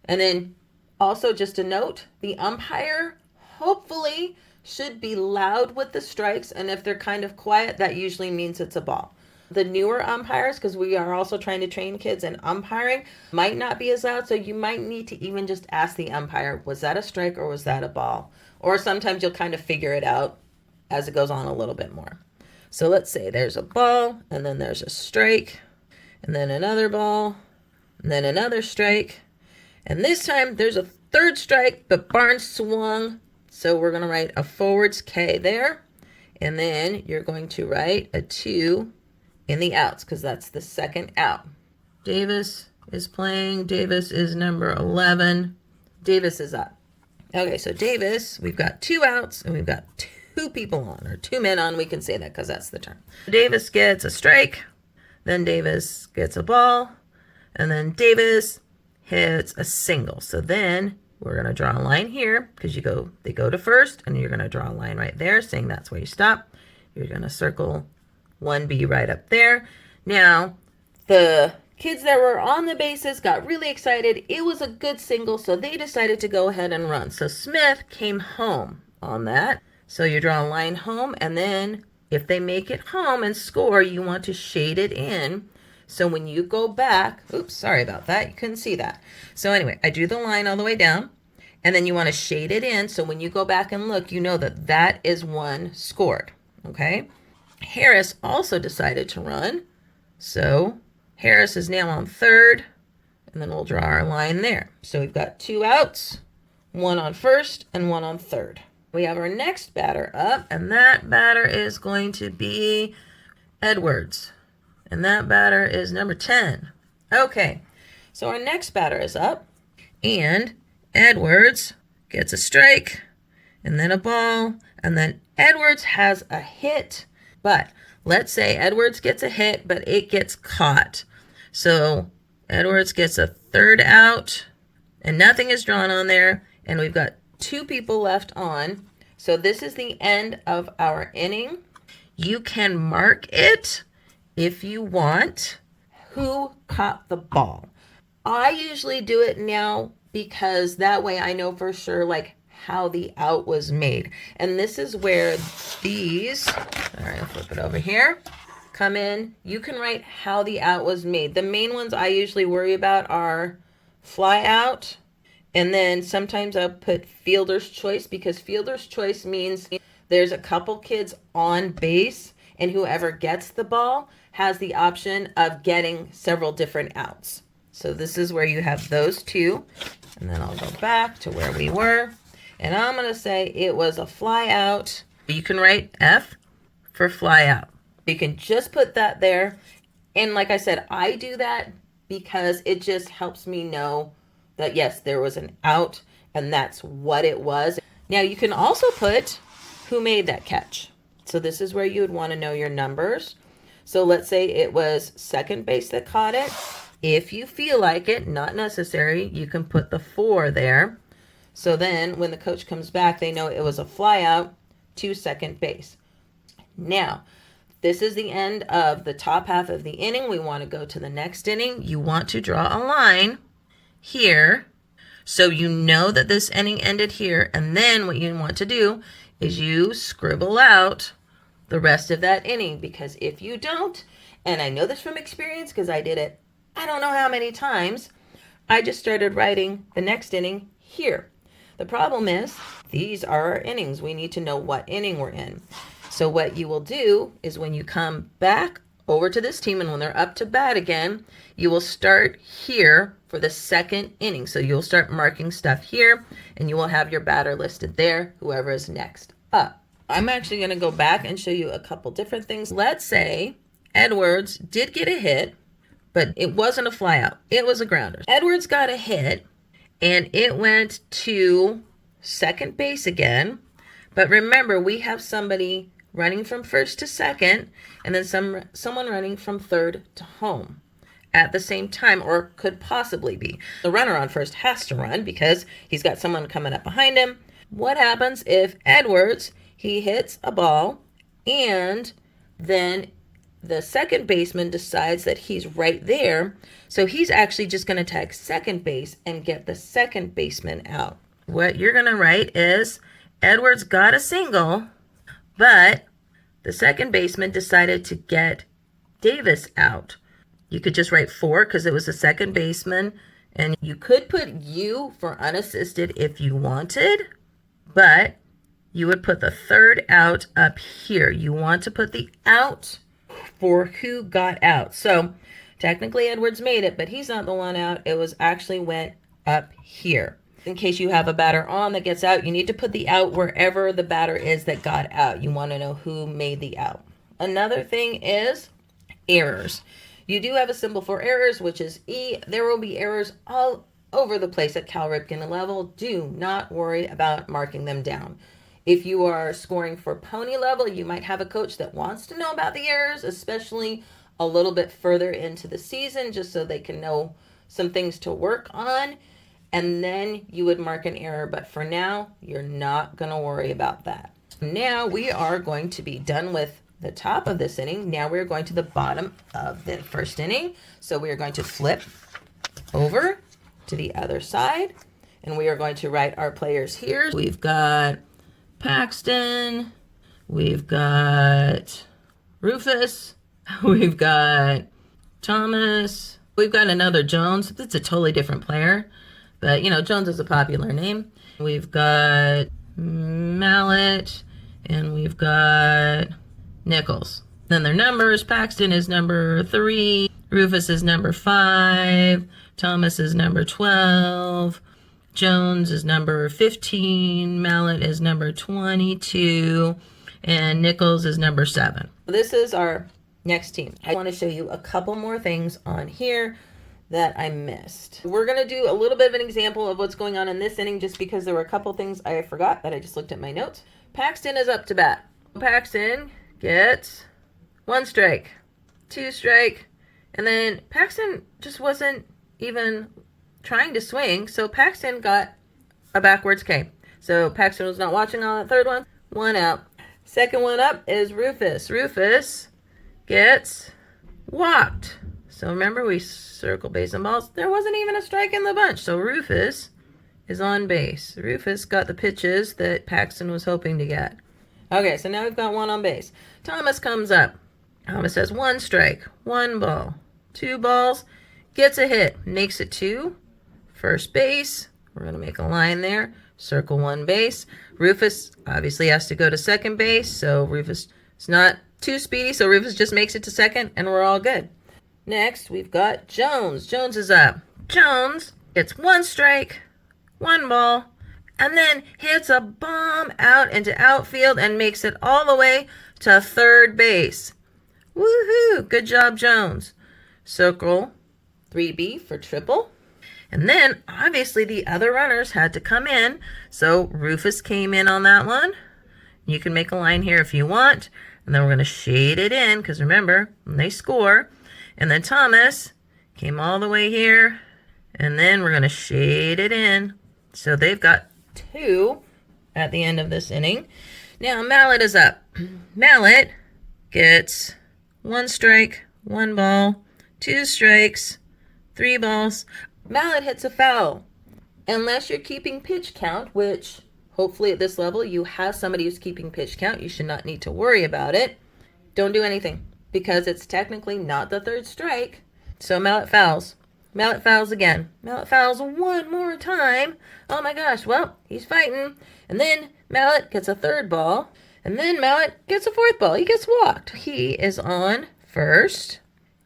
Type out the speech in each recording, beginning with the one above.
And then also just a note, the umpire hopefully should be loud with the strikes. And if they're kind of quiet, that usually means it's a ball. The newer umpires, because we are also trying to train kids in umpiring, might not be as loud. So you might need to even just ask the umpire, was that a strike or was that a ball? Or sometimes you'll kind of figure it out as it goes on a little bit more. So let's say there's a ball, and then there's a strike, and then another ball, and then another strike. And this time there's a third strike, but Barnes swung. So we're going to write a forwards K there. And then you're going to write a 2 in the outs because that's the second out. Davis is playing. Davis is number 11. Davis is up. Okay, so Davis, we've got 2 outs and we've got 2 people on, or 2 men on. We can say that because that's the term. Davis gets a strike. Then Davis gets a ball. And then Davis hits a single. So then we're going to draw a line here because they go to first, and you're going to draw a line right there saying that's where you stop. You're going to circle 1B right up there. Now, the kids that were on the bases got really excited. It was a good single, so they decided to go ahead and run. So Smith came home on that. So you draw a line home, and then if they make it home and score, you want to shade it in. So when you go back, oops, sorry about that. You couldn't see that. So anyway, I drew the line all the way down, and then you want to shade it in. So when you go back and look, you know that that is one scored, okay? Harris also decided to run. So Harris is now on third, and then we'll draw our line there. So we've got 2 outs, 1 on first and 1 on third. We have our next batter up, and that batter is going to be Edwards. And that batter is number 10. Okay, so our next batter is up, and Edwards gets a strike, and then a ball, and then Edwards has a hit. But let's say Edwards gets a hit, but it gets caught. So Edwards gets a third out, and nothing is drawn on there, and we've got 2 people left on. So this is the end of our inning. You can mark it if you want who caught the ball. I usually do it now because that way I know for sure like how the out was made. And this is where these, all right, I'll flip it over here, come in. You can write how the out was made. The main ones I usually worry about are fly out, and then sometimes I'll put fielder's choice, because fielder's choice means there's a couple kids on base, and whoever gets the ball has the option of getting several different outs. So this is where you have those 2. And then I'll go back to where we were. And I'm going to say it was a fly out. You can write F for fly out. You can just put that there. And like I said, I do that because it just helps me know that, yes, there was an out, and that's what it was. Now, you can also put who made that catch. So this is where you would want to know your numbers. So let's say it was second base that caught it. If you feel like it, not necessary, you can put the 4 there. So then when the coach comes back, they know it was a fly out to second base. Now, this is the end of the top half of the inning. We want to go to the next inning. You want to draw a line here so you know that this inning ended here. And then what you want to do is you scribble out the rest of that inning, because if you don't, and I know this from experience because I did it I don't know how many times, I just started writing the next inning here. The problem is these are our innings. We need to know what inning we're in. So what you will do is when you come back over to this team and when they're up to bat again, you will start here for the second inning. So you'll start marking stuff here and you will have your batter listed there, whoever is next up. I'm actually going to go back and show you a couple different things. Let's say Edwards did get a hit, but it wasn't a flyout. It was a grounder. Edwards got a hit and it went to second base again. But remember, we have somebody running from first to second and then someone running from third to home at the same time, or could possibly be. The runner on first has to run because he's got someone coming up behind him. What happens if Edwards, he hits a ball and then The second baseman decides that he's right there, so he's actually just going to tag second base and get the second baseman out. What you're going to write is Edwards got a single, but the second baseman decided to get Davis out. You could just write 4 because it was the second baseman, and you could put U for unassisted if you wanted, but you would put the third out up here. You want to put the out for who got out. So technically Edwards made it, but he's not the one out. It was actually went up here. In case you have a batter on that gets out, you need to put the out wherever the batter is that got out. You want to know who made the out. Another thing is errors. You do have a symbol for errors, which is E. There will be errors all over the place at Cal Ripken level. Do not worry about marking them down. If you are scoring for pony level, you might have a coach that wants to know about the errors, especially a little bit further into the season, just so they can know some things to work on. And then you would mark an error. But for now, you're not going to worry about that. Now we are going to be done with the top of this inning. Now we're going to the bottom of the first inning. So we are going to flip over to the other side. And we are going to write our players here. We've got Paxton, we've got Rufuss, we've got Thomas, we've got another Jones. It's a totally different player, but you know, Jones is a popular name. We've got Mallet, and we've got Nichols. Then their numbers: Paxton is number 3, Rufuss is number 5, Thomas is number 12, Jones is number 15, Mallet is number 22, and Nichols is number 7. This is our next team. I want to show you a couple more things on here that I missed. We're going to do a little bit of an example of what's going on in this inning just because there were a couple things I forgot that I just looked at my notes. Paxton is up to bat. Paxton gets 1 strike, 2 strike, and then Paxton just wasn't even trying to swing, so Paxton got a backwards K. So Paxton was not watching on that third one. 1 out. Second one up is Rufuss. Rufuss gets walked. So remember, we circle base and balls. There wasn't even a strike in the bunch, so Rufuss is on base. Rufuss got the pitches that Paxton was hoping to get. Okay, so now we've got 1 on base. Thomas comes up. Thomas has 1 strike, 1 ball, 2 balls, gets a hit, makes it 2. First base, we're going to make a line there, circle 1 base. Rufuss obviously has to go to second base, so Rufuss is not too speedy, so Rufuss just makes it to second, and we're all good. Next, we've got Jones. Jones is up. Jones gets 1 strike, 1 ball, and then hits a bomb out into outfield and makes it all the way to third base. Woohoo! Good job, Jones. Circle 3B for triple. And then, obviously, the other runners had to come in. So Rufuss came in on that one. You can make a line here if you want. And then we're going to shade it in, because remember, when they score. And then Thomas came all the way here. And then we're going to shade it in. So they've got 2 at the end of this inning. Now, Mallet is up. Mallet gets 1 strike, 1 ball, 2 strikes, 3 balls. Mallet hits a foul. Unless you're keeping pitch count, which hopefully at this level you have somebody who's keeping pitch count, you should not need to worry about it. Don't do anything because it's technically not the 3rd strike. So Mallet fouls. Mallet fouls again. Mallet fouls 1 more time. Oh my gosh, well, he's fighting. And then Mallet gets a 3rd ball. And then Mallet gets a 4th ball. He gets walked. He is on first.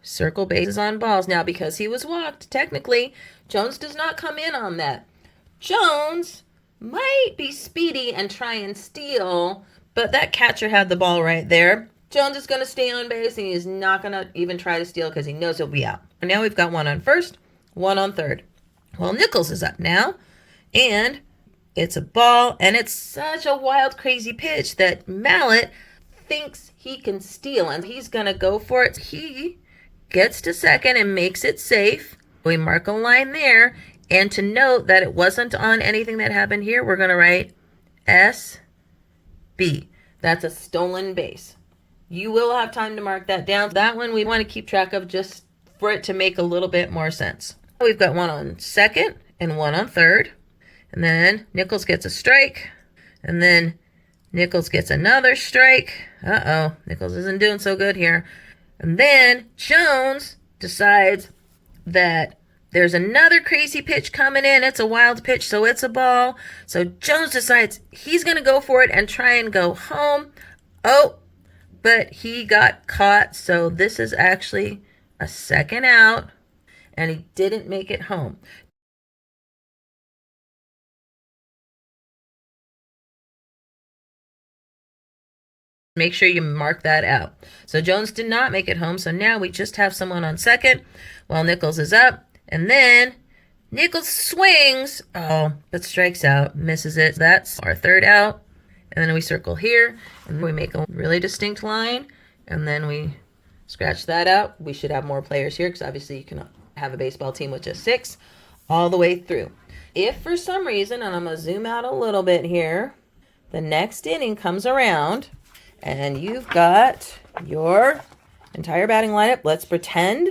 Circle bases on balls. Now, because he was walked, technically, Jones does not come in on that. Jones might be speedy and try and steal, but that catcher had the ball right there. Jones is going to stay on base, and he's not going to even try to steal because he knows he'll be out. And now we've got 1 on first, 1 on third. Well, Nichols is up now, and it's a ball, and it's such a wild, crazy pitch that Mallet thinks he can steal, and he's going to go for it. He gets to second and makes it safe. We mark a line there, and to note that it wasn't on anything that happened here, we're going to write SB. That's a stolen base. You will have time to mark that down. That one we want to keep track of just for it to make a little bit more sense. We've got one on second and one on third. And then Nichols gets a strike. And then Nichols gets another strike. Uh-oh, Nichols isn't doing so good here. And then Jones decides that there's another crazy pitch coming in. It's a wild pitch, so it's a ball. So Jones decides he's going to go for it and try and go home. Oh, but he got caught, so this is actually a second out, and he didn't make it home. Make sure you mark that out. So Jones did not make it home, so now we just have someone on second while Nichols is up. And then Nichols swings, but strikes out, misses it. That's our third out. And then we circle here, and we make a really distinct line, and then we scratch that out. We should have more players here because obviously you can have a baseball team with just 6 all the way through. If for some reason, and I'm going to zoom out a little bit here, the next inning comes around, and you've got your entire batting lineup. Let's pretend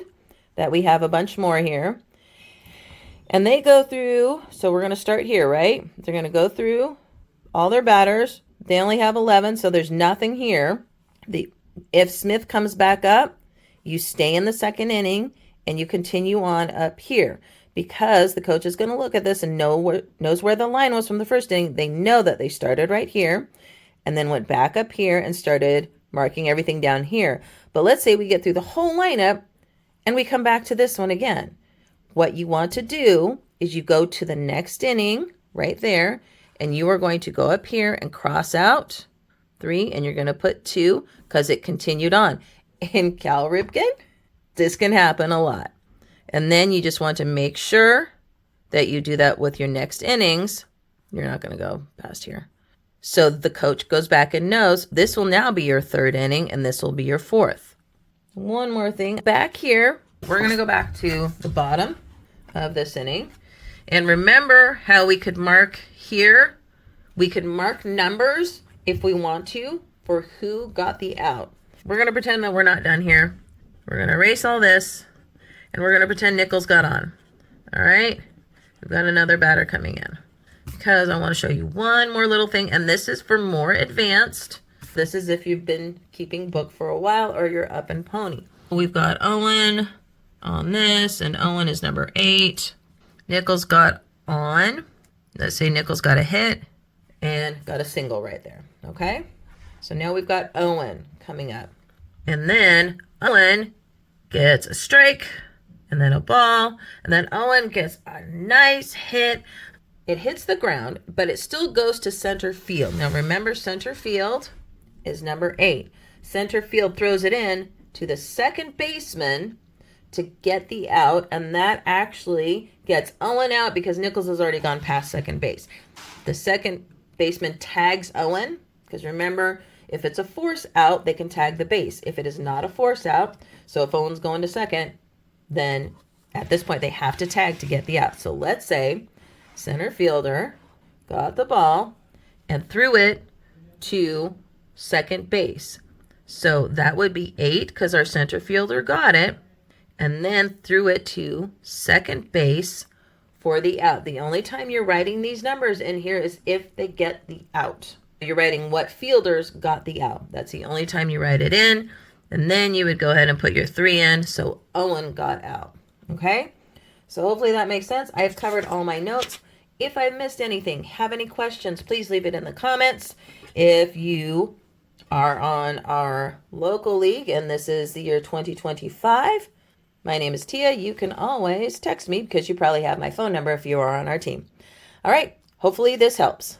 that we have a bunch more here. And they go through, so we're going to start here, right? They're going to go through all their batters. They only have 11, so there's nothing here. If Smith comes back up, you stay in the second inning, and you continue on up here. Because the coach is going to look at this and knows where the line was from the first inning. They know that they started right here and then went back up here and started marking everything down here. But let's say we get through the whole lineup and we come back to this one again. What you want to do is you go to the next inning right there, and you are going to go up here and cross out 3, and you're going to put 2 because it continued on. In Cal Ripken, this can happen a lot. And then you just want to make sure that you do that with your next innings. You're not going to go past here. So the coach goes back and knows this will now be your third inning, and this will be your fourth. One more thing. Back here, we're going to go back to the bottom of this inning. And remember how we could mark here? We could mark numbers if we want to for who got the out. We're going to pretend that we're not done here. We're going to erase all this, and we're going to pretend Nichols got on. All right? We've got another batter coming in because I want to show you one more little thing, and this is for more advanced. This is if you've been keeping book for a while or you're up and pony. We've got Owen on this, and Owen is number 8. Nichols got on. Let's say Nichols got a hit and got a single right there. Okay? So now we've got Owen coming up. And then Owen gets a strike and then a ball. And then Owen gets a nice hit. It hits the ground, but it still goes to center field. Now remember, center field is number 8. Center field throws it in to the second baseman to get the out, and that actually gets Owen out because Nichols has already gone past second base. The second baseman tags Owen, because remember, if it's a force out, they can tag the base. If it is not a force out, so if Owen's going to second, then at this point they have to tag to get the out. So let's say center fielder got the ball and threw it to second base. So that would be 8 because our center fielder got it, and then threw it to second base for the out. The only time you're writing these numbers in here is if they get the out. You're writing what fielders got the out. That's the only time you write it in. And then you would go ahead and put your 3 in. So Owen got out. Okay? So hopefully that makes sense. I've covered all my notes. If I've missed anything, have any questions, please leave it in the comments. If you are on our local league and this is the year 2025, my name is Tia. You can always text me because you probably have my phone number if you are on our team. All right. Hopefully this helps.